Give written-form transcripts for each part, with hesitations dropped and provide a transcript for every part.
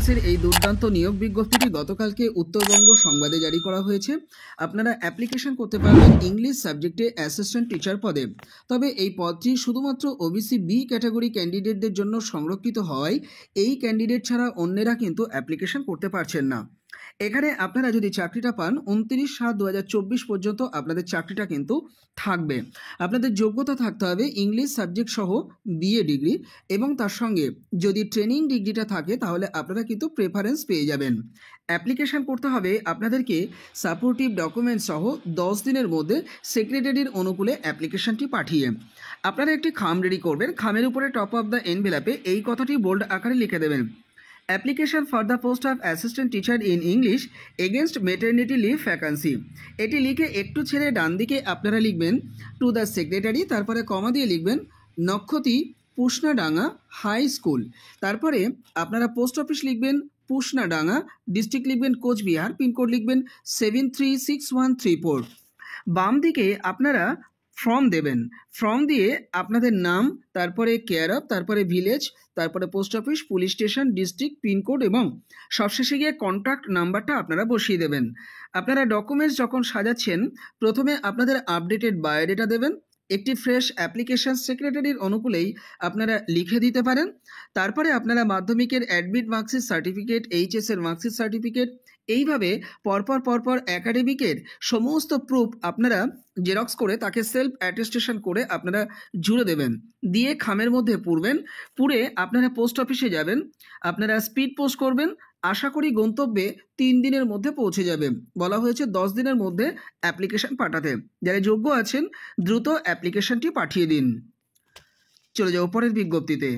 ক্লাসের এই দুর্দান্ত নিয়োগ বিজ্ঞপ্তিটি গতকালকে উত্তরবঙ্গ সংবাদে জারি করা হয়েছে। আপনারা অ্যাপ্লিকেশন করতে পারবেন ইংলিশ সাবজেক্টে অ্যাসিস্ট্যান্ট টিচার পদে। তবে এই পদটি শুধুমাত্র ওবিসি বি ক্যাটাগরি ক্যান্ডিডেটদের জন্য সংরক্ষিত হওয়ায় এই ক্যান্ডিডেট ছাড়া অন্যেরা কিন্তু অ্যাপ্লিকেশন করতে পারছেন না। এখানে আপনারা যদি চাকরিটা পান 29/7/2024 পর্যন্ত আপনাদের চাকরিটা কিন্তু থাকবে। আপনাদের যোগ্যতা থাকতে হবে ইংলিশ সাবজেক্ট সহ বিএ ডিগ্রি, এবং তার সঙ্গে যদি ট্রেনিং ডিগ্রিটা থাকে তাহলে আপনারা কিন্তু প্রেফারেন্স পেয়ে যাবেন। অ্যাপ্লিকেশন করতে হবে আপনাদেরকে সাপোর্টিভ ডকুমেন্টস সহ 10 দিনের মধ্যে সেক্রেটারির অনুকূলে অ্যাপ্লিকেশনটি পাঠিয়ে আপনারা একটি খাম রেডি করবেন। খামের উপরে টপ অফ দ্য এনভেলপে এই কথাটি বোল্ড আকারে লিখে দেবেন, application for the post of assistant teacher in English against maternity leave vacancy. এটি লিখে একটু ছেড়ে ডান দিকে আপনারা লিখবেন টু দ্য সেক্রেটারি, তারপরে কমা দিয়ে লিখবেন নক্ষতি পুষনাডাঙ্গা হাই স্কুল, তারপরে আপনারা পোস্ট অফিস লিখবেন পুষনাডাঙ্গা, ডিস্ট্রিক্ট লিখবেন কোচবিহার, পিনকোড লিখবেন 736134। বাম দিকে আপনারা ফর্ম দেবেন, ফর্ম দিয়ে আপনাদের নাম, তারপরে কেয়ার অফ, তারপরে ভিলেজ, তারপরে post office, police station, district, pincode এবং সবশেষে গিয়ে কন্ট্যাক্ট নাম্বারটা আপনারা বসিয়ে দেবেন। আপনারা ডকুমেন্টস যখন সাজাচ্ছেন প্রথমে আপনাদের আপডেটেড বায়োডেটা দেবেন, একটি ফ্রেশ অ্যাপ্লিকেশন সেক্রেটারির অনুকূলেই আপনারা লিখে দিতে পারেন। তারপরে আপনারা মাধ্যমিকের অ্যাডমিট মার্কশিট সার্টিফিকেট, এইচএসের মার্কশিট সার্টিফিকেট, এইভাবে পরপর একাডেমিকের সমস্ত প্রুফ আপনারা জেরক্স করে তাকে সেলফ অ্যাটেস্টেশন করে আপনারা জুড়ে দেবেন, দিয়ে খামের মধ্যে পুরবেন। পুরে আপনারা পোস্ট অফিসে যাবেন, আপনারা স্পিড পোস্ট করবেন। আশা করি গন্তব্যে 3 দিনের মধ্যে পৌঁছে যাবে। বলা হয়েছে 10 দিনের মধ্যে অ্যাপ্লিকেশন পাঠাতে। যারা যোগ্য আছেন দ্রুত অ্যাপ্লিকেশনটি পাঠিয়ে দিন। চলে যাও পরের বিজ্ঞপ্তিতে।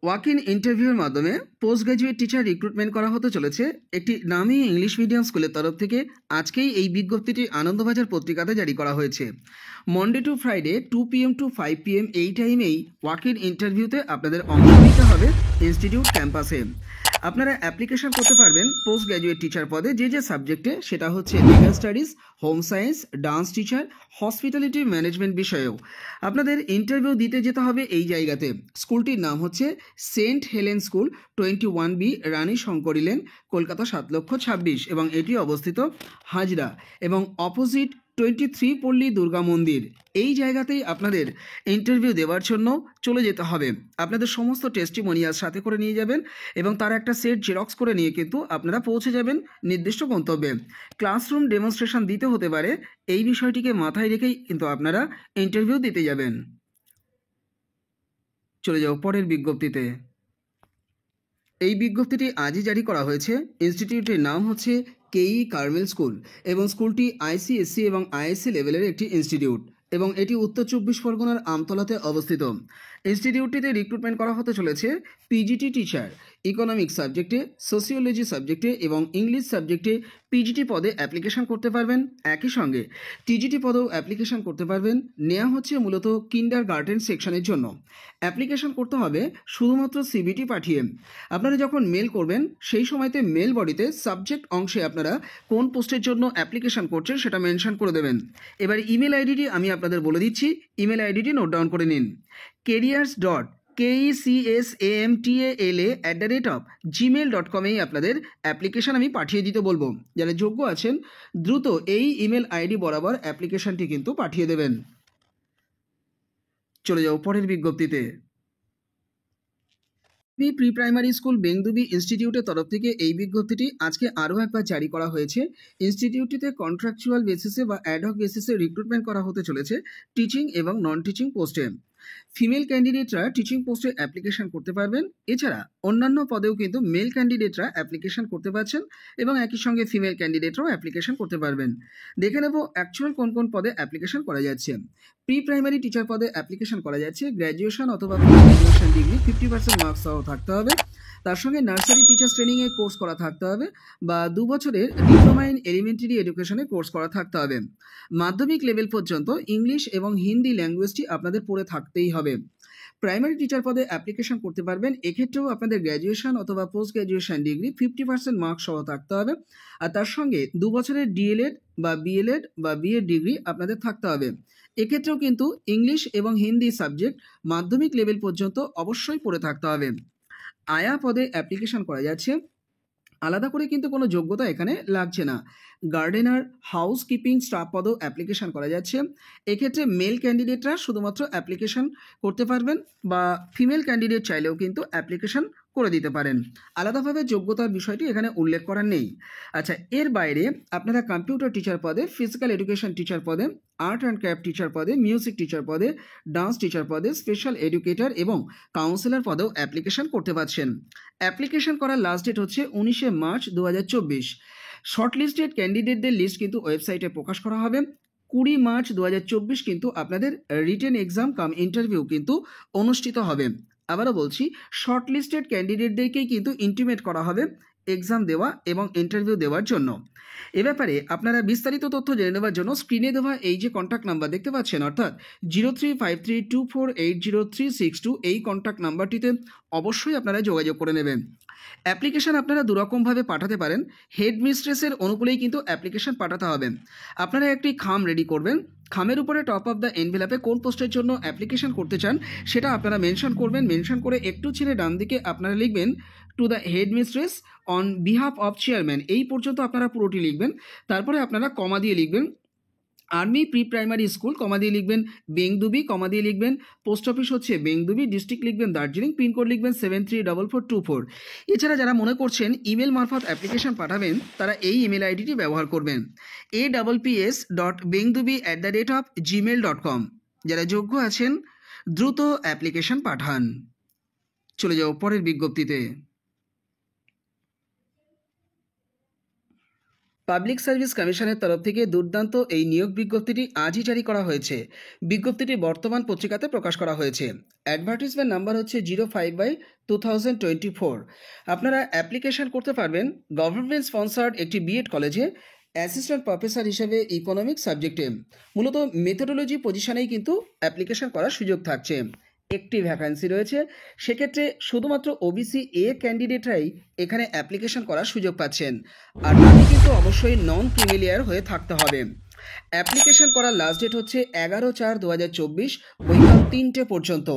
ওয়াক ইন ইন্টারভিউর মাধ্যমে পোস্ট গ্র্যাজুয়েট টিচার রিক্রুটমেন্ট করা হতে চলেছে একটি নামী ইংলিশ মিডিয়াম স্কুলের তরফ থেকে। আজকেই এই বিজ্ঞপ্তিটি আনন্দবাজার পত্রিকাতে জারি করা হয়েছে। Monday two Friday 2 PM to 5 PM এই টাইমেই ওয়াক ইন ইন্টারভিউতে আপনাদের অংশ নিতে হবে ইনস্টিটিউট ক্যাম্পাসে। আপনারা অ্যাপ্লিকেশন করতে পারবেন পোস্ট গ্র্যাজুয়েট টিচার পদে যে সাবজেক্টে, সেটা হচ্ছে legal studies, home science, dance teacher, hospitality management বিষয়েও। আপনাদের ইন্টারভিউ দিতে যেতে হবে এই জায়গাতে। স্কুলটির নাম হচ্ছে সেন্ট হেলেন স্কুল, 21B রানী শঙ্করী লেন, কলকাতা 7,26,000, এবং এটি অবস্থিত হাজরা এবং অপোজিট 23 পল্লী দুর্গা মন্দির। এই জায়গাতেই আপনাদের ইন্টারভিউ দেওয়ার জন্য চলে যেতে হবে। আপনাদের সমস্ত টেস্টিমোনিয়াল সাথে করে নিয়ে যাবেন এবং তার একটা সেট জেরক্স করে নিয়ে কিন্তু আপনারা পৌঁছে যাবেন নির্দিষ্ট গন্তব্যে। ক্লাসরুম ডেমনস্ট্রেশন দিতে হতে পারে, এই বিষয়টিকে মাথায় রেখেই কিন্তু আপনারা ইন্টারভিউ দিতে যাবেন। চলে যাও পরের বিজ্ঞপ্তিতে। এই বিজ্ঞপ্তিটি আজই জারি করা হয়েছে। ইনস্টিটিউটের নাম হচ্ছে কেই কার্মেল স্কুল এবং স্কুলটি আইসিএসসি এবং আইএসসি লেভেলের একটি ইনস্টিটিউট এবং এটি উত্তর 24 পরগনার আমতলাতে অবস্থিত। ইনস্টিটিউটটিতে রিক্রুটমেন্ট করা হতে চলেছে পিজিটি টিচার, ইকোনমিক্স সাবজেক্টে, সোসিওলজি সাবজেক্টে এবং ইংলিশ সাবজেক্টে পিজিটি পদে অ্যাপ্লিকেশন করতে পারবেন। একই সঙ্গে টিজিটি পদেও অ্যাপ্লিকেশন করতে পারবেন। নেওয়া হচ্ছে মূলত কিন্ডার গার্ডেন সেকশনের জন্য। অ্যাপ্লিকেশন করতে হবে শুধুমাত্র সিভিটি পাঠিয়ে। আপনারা যখন মেল করবেন সেই সময়তে মেল বডিতে সাবজেক্ট অংশে আপনারা কোন পোস্টের জন্য অ্যাপ্লিকেশন করছেন সেটা মেনশন করে দেবেন। এবার ইমেল আইডিটি আমি আপনাদের বলে দিচ্ছি, ইমেল আইডিটি নোট ডাউন করে নিন। careers.kesamtala@gmail.com আপনাদের অ্যাপ্লিকেশন আমি পাঠিয়ে দিতে বলবো। যারা যোগ্য আছেন দ্রুত এই ইমেল আইডি বরাবর অ্যাপ্লিকেশনটি কিন্তু পাঠিয়ে দেবেন। চলে যাও পরের বিজ্ঞপ্তিতে। প্রি প্রাইমারি স্কুল বেংদুবি ইনস্টিটিউটের তরফ থেকে এই বিজ্ঞপ্তিটি আজকে আরও একবার জারি করা হয়েছে। ইনস্টিটিউটটিতে কন্ট্রাকচুয়াল বেসিসে বা অ্যাডহক বেসিসে রিক্রুটমেন্ট করা হতে চলেছে টিচিং এবং নন টিচিং পোস্টে। ফিমেল ক্যান্ডিডেটরা টিচিং পোস্টে অ্যাপ্লিকেশন করতে পারবেন। এছাড়া অন্যান্য পদেও কিন্তু মেল ক্যান্ডিডেটরা অ্যাপ্লিকেশন করতে পারছেন এবং একই সঙ্গে ফিমেল ক্যান্ডিডেটরাও অ্যাপ্লিকেশন করতে পারবেন। দেখে নেব অ্যাকচুয়াল কোন কোন পদে অ্যাপ্লিকেশন করা যাচ্ছে। প্রি প্রাইমারি টিচার পদে অ্যাপ্লিকেশন করা যাচ্ছে গ্র্যাজুয়েশন অথবা গ্র্যাজুয়েশন ডিগ্রি 50% মার্কস সহ থাকতে হবে। তার সঙ্গে নার্সারি টিচার ট্রেনিংয়ে কোর্স করা থাকতে হবে বা 2 বছরের ডিপ্লোমা ইন এলিমেন্টারি এডুকেশনে কোর্স করা থাকতে হবে। মাধ্যমিক লেভেল পর্যন্ত ইংলিশ এবং হিন্দি ল্যাঙ্গুয়েজটি আপনাদের পড়ে থাকতেই হবে। প্রাইমারি টিচার পদে অ্যাপ্লিকেশন করতে পারবেন। এক্ষেত্রেও আপনাদের গ্র্যাজুয়েশন অথবা পোস্ট গ্র্যাজুয়েশন ডিগ্রি 50% মার্কস সহ থাকতে হবে আর তার সঙ্গে 2 বছরের ডিএলএড বা বিএলএড বা বিএড ডিগ্রি আপনাদের থাকতে হবে। এক্ষেত্রেও কিন্তু ইংলিশ এবং হিন্দি সাবজেক্ট মাধ্যমিক লেভেল পর্যন্ত অবশ্যই পড়ে থাকতে হবে। আয়া পদে অ্যাপ্লিকেশন করা যাচ্ছে। আলাদা করে কিন্তু কোনো যোগ্যতা এখানে লাগছে না। গার্ডেনার, হাউসকিপিং স্টাফ পদেও অ্যাপ্লিকেশন করা যাচ্ছে। এক্ষেত্রে মেল ক্যান্ডিডেটরা শুধুমাত্র অ্যাপ্লিকেশন করতে পারবেন, বা ফিমেল ক্যান্ডিডেট চাইলেও কিন্তু অ্যাপ্লিকেশন করে দিতে পারেন। আলাদাভাবে যোগ্যতার বিষয়টি এখানে উল্লেখ করা নেই। আচ্ছা, এর বাইরে আপনারা কম্পিউটার টিচার পদে, ফিজিক্যাল এডুকেশন টিচার পদে, আর্ট অ্যান্ড ক্রাফট টিচার পদে, মিউজিক টিচার পদে, ডান্স টিচার পদে, স্পেশাল এডুকেটর এবং কাউন্সিলর পদেও অ্যাপ্লিকেশন করতে পারছেন। অ্যাপ্লিকেশন করার লাস্ট ডেট হচ্ছে 19শে মার্চ 2024। শর্টলিস্টেড ক্যান্ডিডেটদের লিস্ট কিন্তু ওয়েবসাইটে প্রকাশ করা হবে। 20 মার্চ 2024 কিন্তু আপনাদের রিটেন এক্সাম কাম ইন্টারভিউ কিন্তু অনুষ্ঠিত হবে। আবারও বলছি, শর্টলিস্টেড ক্যান্ডিডেটদেরকেই কিন্তু ইন্টিমেট করা হবে এক্সাম দেওয়া এবং ইন্টারভিউ দেওয়ার জন্য। এ ব্যাপারে আপনারা বিস্তারিত তথ্য জেনে নেওয়ার জন্য স্ক্রিনে দেওয়া এই যে কন্ট্যাক্ট নাম্বার দেখতে পাচ্ছেন, অর্থাৎ 0353248036 এই কন্ট্যাক্ট নাম্বারটিতে অবশ্যই আপনারা যোগাযোগ করে নেবেন। অ্যাপ্লিকেশন আপনারা দুরকমভাবে পাঠাতে পারেন। হেড মিস্ট্রেসের অনুকূলেই কিন্তু অ্যাপ্লিকেশন পাঠাতে হবে। আপনারা একটি খাম রেডি করবেন। খামের উপরে টপ অফ দ্য এনভেলাপে কোন পোস্টের জন্য অ্যাপ্লিকেশন করতে চান সেটা আপনারা মেনশন করবেন। মেনশন করে একটু ছেড়ে ডান দিকে আপনারা লিখবেন to the head mistress on behalf of chairman, এই পর্যন্ত আপনারা পুরোটি লিখবেন। তারপরে আপনারা কমা দিয়ে লিখবেন আর্মি প্রি প্রাইমারি স্কুল, কমা দিয়ে লিখবেন বেংদুবি, কমা দিয়ে লিখবেন পোস্ট অফিস হচ্ছে বেংদুবি, ডিস্ট্রিক্ট লিখবেন দার্জিলিং, পিনকোড লিখবেন 734424। এছাড়া যারা মনে করছেন ইমেল মারফত অ্যাপ্লিকেশন পাঠাবেন তারা এই ইমেল আইডিটি ব্যবহার করবেন apps.bengdubi@gmail.com। যারা যোগ্য আছেন দ্রুত অ্যাপ্লিকেশন পাঠান। চলে যাও পরের বিজ্ঞপ্তিতে। পাবলিক সার্ভিস কমিশনের তরফ থেকে দুর্দান্ত এই নিয়োগ বিজ্ঞপ্তিটি আজই জারি করা হয়েছে। বিজ্ঞপ্তিটি বর্তমান পত্রিকাতে প্রকাশ করা হয়েছে। অ্যাডভার্টিজমেন্ট নাম্বার হচ্ছে 05/2024। আপনারা অ্যাপ্লিকেশন করতে পারবেন গভর্নমেন্ট স্পন্সার্ড একটি বিএড কলেজে অ্যাসিস্ট্যান্ট প্রফেসর হিসেবে ইকোনমিক্স সাবজেক্টে। মূলত মেথোডোলজি পজিশনেই কিন্তু অ্যাপ্লিকেশন করার সুযোগ থাকছে। একটি ভ্যাকান্সি রয়েছে, সেক্ষেত্রে শুধুমাত্র ওবিসি এ ক্যান্ডিডেটরাই এখানে অ্যাপ্লিকেশন করার সুযোগ পাচ্ছেন। আর তাতে কিন্তু অবশ্যই নন ক্রিমিলিয়ার হয়ে থাকতে হবে। অ্যাপ্লিকেশন করার লাস্ট ডেট হচ্ছে 11/4/2024 বৈকাল 3টে পর্যন্ত।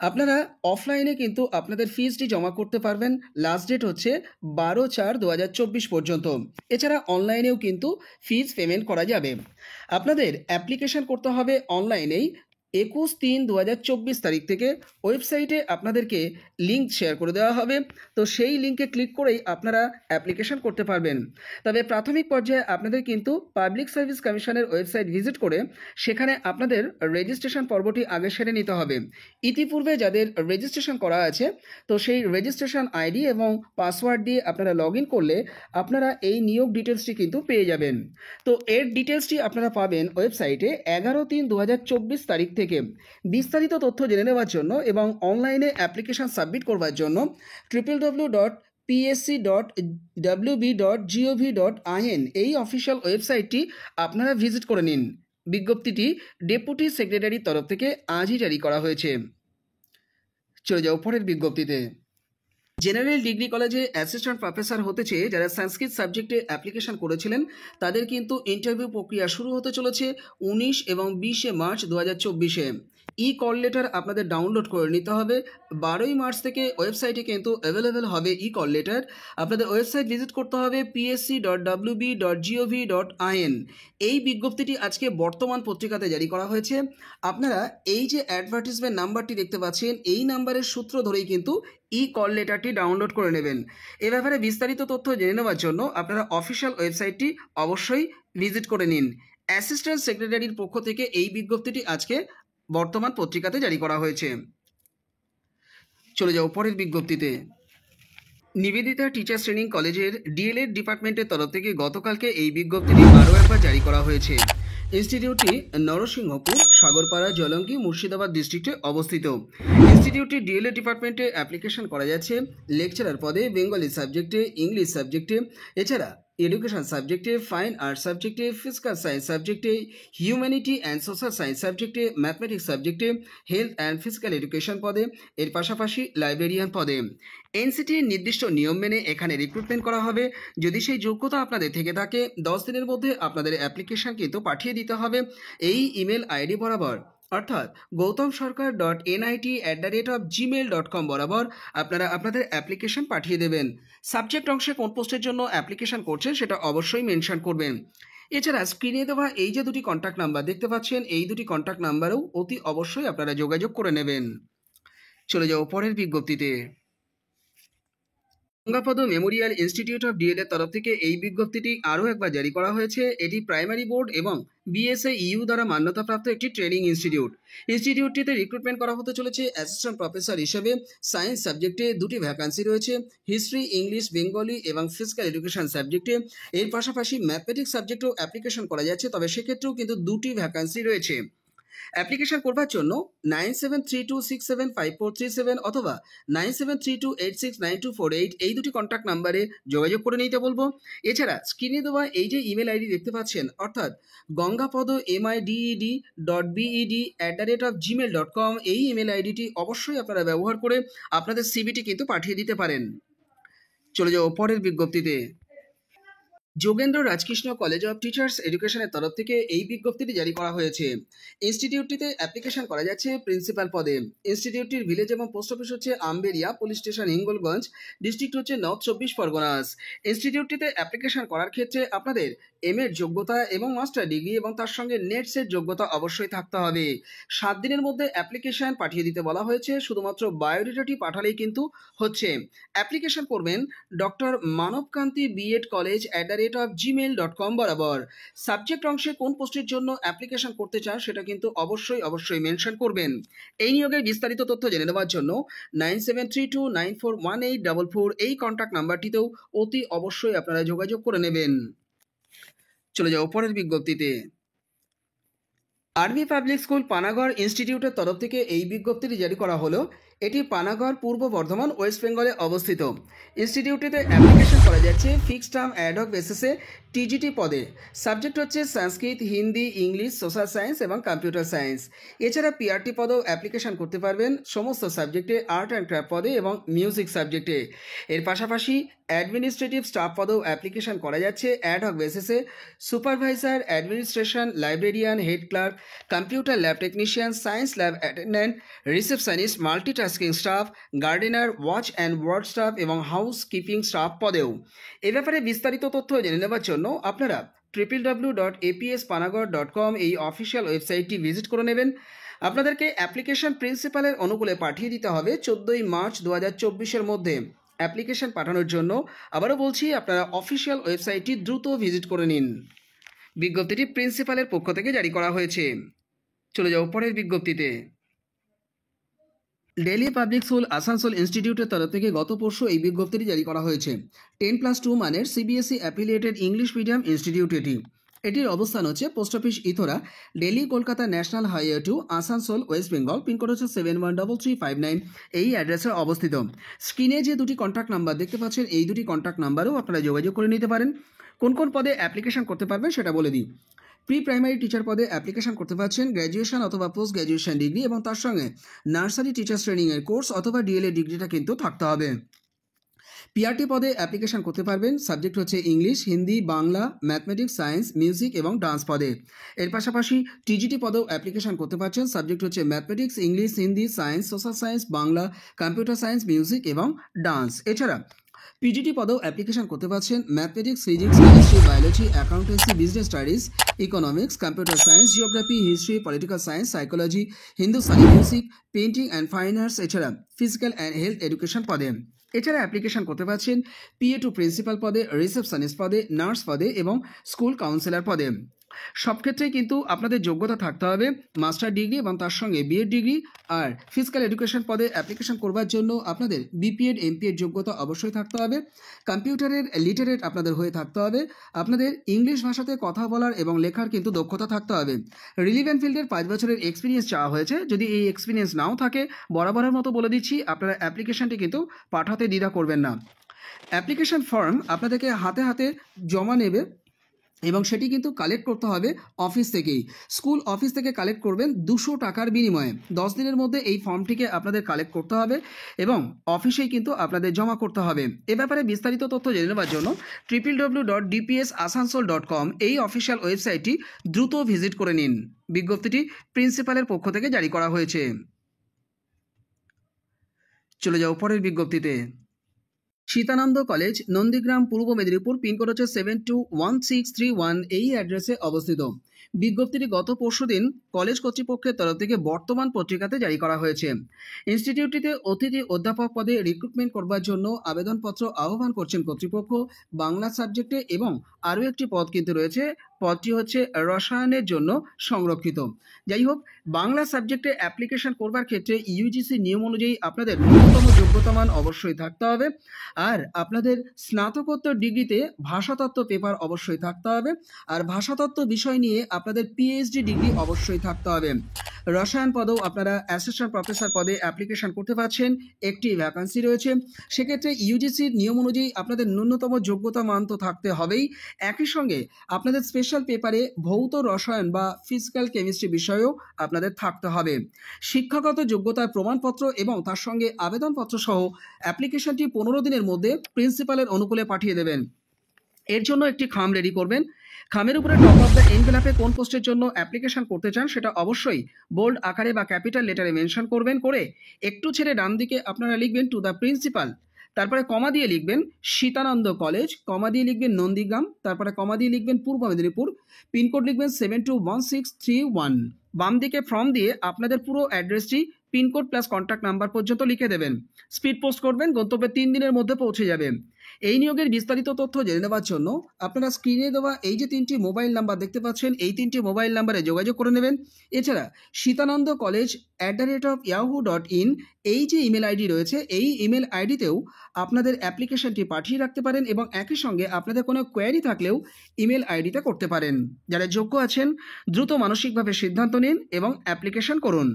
আপনারা অফলাইনে কিন্তু আপনাদের ফিজটি জমা করতে পারবেন। লাস্ট ডেট হচ্ছে 12/4/2024 পর্যন্ত। এছাড়া অনলাইনেও কিন্তু ফিজ পেমেন্ট করা যাবে। আপনাদের অ্যাপ্লিকেশন করতে হবে অনলাইনেই। 21/3/2024 তারিখ থেকে ওয়েবসাইটে আপনাদেরকে লিঙ্ক শেয়ার করে দেওয়া হবে। তো সেই লিঙ্কে ক্লিক করেই আপনারা অ্যাপ্লিকেশন করতে পারবেন। তবে প্রাথমিক পর্যায়ে আপনাদের কিন্তু পাবলিক সার্ভিস কমিশনের ওয়েবসাইট ভিজিট করে সেখানে আপনাদের রেজিস্ট্রেশন পর্বটি আগে সেরে নিতে হবে। ইতিপূর্বে যাদের রেজিস্ট্রেশন করা আছে তো সেই রেজিস্ট্রেশন আইডি এবং পাসওয়ার্ড দিয়ে আপনারা লগ ইন করলে আপনারা এই নিয়োগ ডিটেলসটি কিন্তু পেয়ে যাবেন। তো এর ডিটেলসটি আপনারা পাবেন ওয়েবসাইটে 11/3/2024 তারিখ থেকে। বিস্তারিত তথ্য জেনে নেওয়ার জন্য এবং অনলাইনে অ্যাপ্লিকেশন সাবমিট করবার জন্য www.psc.wb.gov.in এই অফিসিয়াল ওয়েবসাইটটি আপনারা ভিজিট করে নিন। বিজ্ঞপ্তিটি ডেপুটি সেক্রেটারির তরফ থেকে আজই জারি করা হয়েছে। চলে যাও পরের বিজ্ঞপ্তিতে। জেনারেল ডিগ্রি কলেজে অ্যাসিস্ট্যান্ট প্রফেসর হতে চেয়ে যারা সংস্কৃত সাবজেক্টে অ্যাপ্লিকেশন করেছিলেন তাদের কিন্তু ইন্টারভিউ প্রক্রিয়া শুরু হতে চলেছে 19 এবং 20শে মার্চ 2024-এ। ই কল লেটার আপনাদের ডাউনলোড করে নিতে হবে। 12ই মার্চ থেকে ওয়েবসাইটে কিন্তু অ্যাভেলেবেল হবে ই কল লেটার। আপনাদের ওয়েবসাইট ভিজিট করতে হবে psc.wb.gov.in। এই বিজ্ঞপ্তিটি আজকে বর্তমান পত্রিকাতে জারি করা হয়েছে। আপনারা এই যে অ্যাডভার্টিজমেন্ট নাম্বারটি দেখতে পাচ্ছেন এই নাম্বারের সূত্র ধরেই কিন্তু ই কল লেটারটি ডাউনলোড করে নেবেন। এ ব্যাপারে বিস্তারিত তথ্য জেনে নেওয়ার জন্য আপনারা অফিসিয়াল ওয়েবসাইটটি অবশ্যই ভিজিট করে নিন। অ্যাসিস্ট্যান্ট সেক্রেটারির পক্ষ থেকে এই বিজ্ঞপ্তিটি আজকে বর্তমান পত্রিকাতে জারি করা হয়েছে। চলে যাও পরের বিজ্ঞপ্তিতে। নিবেদিতা টিচার্স ট্রেনিং কলেজের ডিএলএড ডিপার্টমেন্টের তরফ থেকে গতকালকে এই বিজ্ঞপ্তিটি আরও একবার জারি করা হয়েছে। ইনস্টিটিউটটি নরসিংহপুর, সাগরপাড়া, জলঙ্গি, মুর্শিদাবাদ ডিস্ট্রিক্টে অবস্থিত। ইনস্টিটিউটটি ডিএলএড ডিপার্টমেন্টে অ্যাপ্লিকেশন করা যাচ্ছে লেকচারার পদে, বেঙ্গলি সাবজেক্টে, ইংলিশ সাবজেক্টে, এছাড়া এডুকেশন সাবজেক্টে, ফাইন আর্টস সাবজেক্টে, ফিজিক্যাল সায়েন্স সাবজেক্টে, হিউম্যানিটি অ্যান্ড সোশ্যাল সায়েন্স সাবজেক্টে, ম্যাথমেটিক্স সাবজেক্টে, হেলথ অ্যান্ড ফিজিক্যাল এডুকেশন পদে, এর পাশাপাশি লাইব্রেরিয়ান পদে। এনসিটির নির্দিষ্ট নিয়ম মেনে এখানে রিক্রুটমেন্ট করা হবে। যদি সেই যোগ্যতা আপনাদের থেকে থাকে 10 দিনের মধ্যে আপনাদের অ্যাপ্লিকেশন কিন্তু পাঠিয়ে দিতে হবে এই ইমেল আইডি বরাবর, অর্থাৎ gautamsarkar.nit@gmail.com বরাবর আপনারা আপনাদের অ্যাপ্লিকেশন পাঠিয়ে দেবেন। সাবজেক্ট অংশে কোন পোস্টের জন্য অ্যাপ্লিকেশন করছেন সেটা অবশ্যই মেনশন করবেন। এছাড়া স্ক্রিনে দেওয়া এই যে দুটি কন্ট্যাক্ট নাম্বার দেখতে পাচ্ছেন, এই দুটি কন্ট্যাক্ট নাম্বারেও অতি অবশ্যই আপনারা যোগাযোগ করে নেবেন। চলে যাও পরের বিজ্ঞপ্তিতে। Gangapada memorial institute of D Ed এর তরফ থেকে এই বিজ্ঞপ্তিটি আরও একবার জারি করা হয়েছে। এটি প্রাইমারি বোর্ড এবং বিএসএ ইউ দ্বারা মান্যতাপ্রাপ্ত একটি ট্রেনিং ইনস্টিটিউট। ইনস্টিটিউটটিতে রিক্রুটমেন্ট করা হতে চলেছে অ্যাসিস্ট্যান্ট প্রফেসর হিসেবে। সায়েন্স সাবজেক্টে দুটি ভ্যাকান্সি রয়েছে, হিস্ট্রি, ইংলিশ, বেঙ্গলি এবং ফিজিক্যাল এডুকেশন সাবজেক্টে। এর পাশাপাশি ম্যাথমেটিক্স সাবজেক্টেও অ্যাপ্লিকেশন করা যাচ্ছে, তবে সেক্ষেত্রেও কিন্তু দুটি ভ্যাকান্সি রয়েছে। অ্যাপ্লিকেশন করবার জন্য 9732675437 অথবা 9732869248 এই দুটি কন্ট্যাক্ট নাম্বারে যোগাযোগ করে নিতে বলবো। এছাড়া স্ক্রিনে দেওয়া এই যে ইমেল আইডি দেখতে পাচ্ছেন, অর্থাৎ gangapod@gmail.com, এই ইমেল আইডিটি অবশ্যই আপনারা ব্যবহার করে আপনাদের সিভিটি কিন্তু পাঠিয়ে দিতে পারেন। চলে যাও পরের বিজ্ঞপ্তিতে। Jogendra Rajkrishna college of teachers এডুকেশনের তরফ থেকে এই বিজ্ঞপ্তিটি জারি করা হয়েছে। ইনস্টিটিউটটিতে অ্যাপ্লিকেশন করা যাচ্ছে প্রিন্সিপাল পদে। ইনস্টিটিউটটির ভিলেজ এবং পোস্ট অফিস হচ্ছে আমবেরিয়া, পুলিশ স্টেশন হিঙ্গলগঞ্জ, ডিস্ট্রিক্ট হচ্ছে নর্থ 24 পরগনাস। ইনস্টিটিউটটিতে অ্যাপ্লিকেশন করার ক্ষেত্রে আপনাদের এর যোগ্যতা এবং মাস্টার ডিগ্রি এবং তার সঙ্গে নেটসের যোগ্যতা অবশ্যই থাকতে হবে। 7 দিনের মধ্যে অ্যাপ্লিকেশন পাঠিয়ে দিতে বলা হয়েছে, শুধুমাত্র বায়োডেটাটি পাঠালেই কিন্তু হচ্ছে। অ্যাপ্লিকেশন করবেন ডক্টর মানবকান্তি বিএড কলেজ @gmail.com বরাবর। সাবজেক্ট অংশে কোন পোস্টের জন্য অ্যাপ্লিকেশন করতে চান সেটা কিন্তু অবশ্যই মেনশন করবেন। এই নিয়োগের বিস্তারিত তথ্য জেনে নেওয়ার জন্য 9732941844 এই কন্ট্যাক্ট নাম্বারটিতেও অতি অবশ্যই আপনারা যোগাযোগ করে নেবেন। চলে যাও পরের বিজ্ঞপ্তিতে। আর্মি পাবলিক স্কুল পানাগড় ইনস্টিটিউটের তরফ থেকে এই বিজ্ঞপ্তিটি জারি করা হলো। এটি পানাগড়, পূর্ব বর্ধমান, ওয়েস্ট বেঙ্গলে অবস্থিত। ইনস্টিটিউটটিতে অ্যাপ্লিকেশন করা যাচ্ছে ফিক্সড টার্ম অ্যাডহক বেসিসে টিজিটি পদে। সাবজেক্ট হচ্ছে সংস্কৃত, হিন্দি, ইংলিশ, সোশ্যাল সায়েন্স এবং কম্পিউটার সায়েন্স। এছাড়া পিআরটি পদেও অ্যাপ্লিকেশন করতে পারবেন সমস্ত সাবজেক্টে, আর্ট অ্যান্ড ক্রাফট পদে এবং মিউজিক সাবজেক্টে। এর পাশাপাশি অ্যাডমিনিস্ট্রেটিভ স্টাফ পদেও অ্যাপ্লিকেশন করা যাচ্ছে অ্যাডহক বেসিসে। Supervisor, administration, librarian, head clerk, computer lab technician, science lab attendant, receptionist, multitasking staff, gardener, watch and ward staff এবং হাউস কিপিং স্টাফ পদেও। এ ব্যাপারে বিস্তারিত তথ্য জেনে নেওয়ার জন্য আপনারা www.apspanagarh.com এই অফিসিয়াল ওয়েবসাইটটি ভিজিট করে নেবেন। আপনাদেরকে অ্যাপ্লিকেশন প্রিন্সিপালের অনুকূলে পাঠিয়ে দিতে হবে 14 মার্চ 2024-এর মধ্যে। অ্যাপ্লিকেশন পাঠানোর জন্য আবারও বলছি, আপনারা অফিসিয়াল ওয়েবসাইটটি দ্রুত ভিজিট করে নিন। বিজ্ঞপ্তিটি প্রিন্সিপালের পক্ষ থেকে জারি করা হয়েছে। চলে যাও পরের বিজ্ঞপ্তিতে। দিল্লি পাবলিক স্কুল আসানসোল ইনস্টিটিউটের তরফ থেকে গত পরশু এই বিজ্ঞপ্তিটি জারি করা হয়েছে। 10+2 মানের CBSE affiliated English medium institute এটি। এটির অবস্থান হচ্ছে post office Ithora, Delhi Kolkata national highway 2, Asansol, West Bengal. Pincode হচ্ছে 713359। এই অ্যাড্রেসে অবস্থিত। স্ক্রিনে যে দুটি কন্ট্যাক্ট নাম্বার দেখতে পাচ্ছেন, এই দুটি কন্ট্যাক্ট নাম্বারেও আপনারা যোগাযোগ করে নিতে পারেন। কোন কোন পদে অ্যাপ্লিকেশন করতে পারবেন সেটা বলে দিই। প্রি প্রাইমারি টিচার পদে অ্যাপ্লিকেশন করতে পারছেন গ্র্যাজুয়েশন অথবা পোস্ট গ্র্যাজুয়েশন ডিগ্রি এবং তার সঙ্গে নার্সারি টিচার্স ট্রেনিংয়ের কোর্স অথবা ডিএলএড ডিগ্রিটা কিন্তু থাকতে হবে। পিআরটি পদে অ্যাপ্লিকেশন করতে পারবেন, সাবজেক্ট হচ্ছে English, Hindi, Bangla, mathematics, science, music এবং ডান্স পদে। এর পাশাপাশি টিজিটি পদেও অ্যাপ্লিকেশন করতে পারছেন, সাবজেক্ট হচ্ছে mathematics, English, Hindi, science, social science, Bangla, computer science, music এবং ডান্স। এছাড়া পিজিটি পদেও অ্যাপ্লিকেশন করতে পারছেন mathematics, physics, chemistry, biology, accountancy, business studies, economics, computer science, geography, history, political science, psychology, Hindustani music, painting and fine arts, এছাড়া physical and health education পদে। এছাড়া application করতে পারছেন PA two principal পদে, receptionist পদে, nurse পদে এবং স্কুল কাউন্সিলর পদে। সব ক্ষেত্রেই কিন্তু আপনাদের যোগ্যতা থাকতে হবে মাস্টার ডিগ্রি এবং তার সঙ্গে বিএড ডিগ্রি। আর ফিজিক্যাল এডুকেশন পদে অ্যাপ্লিকেশন করবার জন্য আপনাদের বিপিএড, এমপিএড যোগ্যতা অবশ্যই থাকতে হবে। কম্পিউটারের লিটারেট আপনাদের হয়ে থাকতে হবে। আপনাদের ইংলিশ ভাষাতে কথা বলার এবং লেখার কিন্তু দক্ষতা থাকতে হবে। রিলিভেন্ট ফিল্ডের 5 বছরের এক্সপিরিয়েন্স চাওয়া হয়েছে। যদি এই এক্সপিরিয়েন্স নাও থাকে, বরাবরের মতো বলে দিচ্ছি, আপনারা অ্যাপ্লিকেশনটি কিন্তু পাঠাতে দ্বিধা করবেন না। অ্যাপ্লিকেশন ফর্ম আপনাদেরকে হাতে হাতে জমা নেবে এবং সেটি কিন্তু কালেক্ট করতে হবে অফিস থেকেই। স্কুল অফিস থেকে কালেক্ট করবেন 200 টাকার বিনিময়ে। 10 দিনের মধ্যে এই ফর্মটিকে আপনাদের কালেক্ট করতে হবে এবং অফিসেই কিন্তু আপনাদের জমা করতে হবে। এ ব্যাপারে বিস্তারিত তথ্য জেনে নেওয়ার জন্য www.dpsasansol.com এই অফিসিয়াল ওয়েবসাইটটি দ্রুত ভিজিট করে নিন। বিজ্ঞপ্তিটি প্রিন্সিপালের পক্ষ থেকে জারি করা হয়েছে। চলে যাও পরের বিজ্ঞপ্তিতে। সীতানন্দ কলেজ, নন্দীগ্রাম, পূর্ব মেদিনীপুর, পিনকোড হচ্ছে 721631, এই অ্যাড্রেসে অবস্থিত। বিজ্ঞপ্তিটি গত পরশুদিন কলেজ কর্তৃপক্ষের তরফ থেকে বর্তমান পত্রিকাতে জারি করা হয়েছে। ইনস্টিটিউটটিতে অতিথি অধ্যাপক পদে রিক্রুটমেন্ট করবার জন্য আবেদনপত্র আহ্বান করছেন কর্তৃপক্ষ বাংলা সাবজেক্টে, এবং আরও একটি পদ কিন্তু রয়েছে, পদটি হচ্ছে রসায়নের জন্য সংরক্ষিত। যাই হোক, বাংলা সাবজেক্টে অ্যাপ্লিকেশন করবার ক্ষেত্রে ইউজিসি নিয়ম অনুযায়ী আপনাদের ন্যূনতম যোগ্যতামান অবশ্যই থাকতে হবে, আর আপনাদের স্নাতকোত্তর ডিগ্রিতে ভাষাতত্ত্ব পেপার অবশ্যই থাকতে হবে, আর ভাষাতত্ত্ব বিষয় নিয়ে আপনাদের পিএইচডি ডিগ্রি অবশ্যই থাকতে হবে। রসায়ন পদেও আপনারা অ্যাসিস্ট্যান্ট প্রফেসর পদে অ্যাপ্লিকেশন করতে পারছেন, একটি ভ্যাকান্সি রয়েছে। সেক্ষেত্রে ইউজিসির নিয়ম অনুযায়ী আপনাদের ন্যূনতম যোগ্যতা মান তো থাকতে হবেই, একই সঙ্গে আপনাদের স্পেশাল পেপারে ভৌত রসায়ন বা ফিজিক্যাল কেমিস্ট্রি বিষয়েও আপনাদের থাকতে হবে। শিক্ষাগত যোগ্যতার প্রমাণপত্র এবং তার সঙ্গে আবেদনপত্র সহ অ্যাপ্লিকেশনটি 15 দিনের মধ্যে প্রিন্সিপালের অনুকূলে পাঠিয়ে দেবেন। এর জন্য একটি খাম রেডি করবেন। খামের উপরে টপ অফ দ্য এনভেলপে কোন পোস্টের জন্য অ্যাপ্লিকেশন করতে চান সেটা অবশ্যই বোল্ড আকারে বা ক্যাপিটাল লেটারে মেনশন করবেন, করে একটু ছেড়ে ডান দিকে আপনারা লিখবেন টু দ্য প্রিন্সিপাল, তারপরে কমা দিয়ে লিখবেন সীতানন্দ কলেজ, কমা দিয়ে লিখবেন নন্দীগ্রাম, তারপরে কমা দিয়ে লিখবেন পূর্ব মেদিনীপুর, পিনকোড লিখবেন 721631। বাম দিকে ফর্ম দিয়ে আপনাদের পুরো অ্যাড্রেসটি, পিনকোড প্লাস কন্ট্যাক্ট নাম্বার পর্যন্ত লিখে দেবেন। স্পিড পোস্ট করবেন, গন্তব্যে 3 দিনের মধ্যে পৌঁছে যাবে। এই নিয়োগের বিস্তারিত তথ্য জেনে নেওয়ার জন্য আপনারা স্ক্রিনে দেওয়া এই যে 3টি মোবাইল নাম্বার দেখতে পাচ্ছেন, এই 3টি মোবাইল নাম্বারে যোগাযোগ করে নেবেন। এছাড়া সীতানন্দ কলেজ @yahoo.in এই যে ইমেল আইডি রয়েছে, এই ইমেল আইডিতেও আপনাদের অ্যাপ্লিকেশনটি পাঠিয়ে রাখতে পারেন, এবং একই সঙ্গে আপনাদের কোনো কোয়ারি থাকলেও ইমেল আইডিতে করতে পারেন। যারা যোগ্য আছেন দ্রুত মানসিকভাবে সিদ্ধান্ত নিন এবং অ্যাপ্লিকেশন করুন।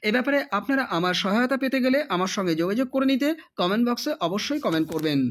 এ ব্যাপারে আপনারা আমার সহায়তা পেতে গেলে আমার সঙ্গে যোগাযোগ করে নিতে কমেন্ট বক্সে অবশ্যই কমেন্ট করবেন।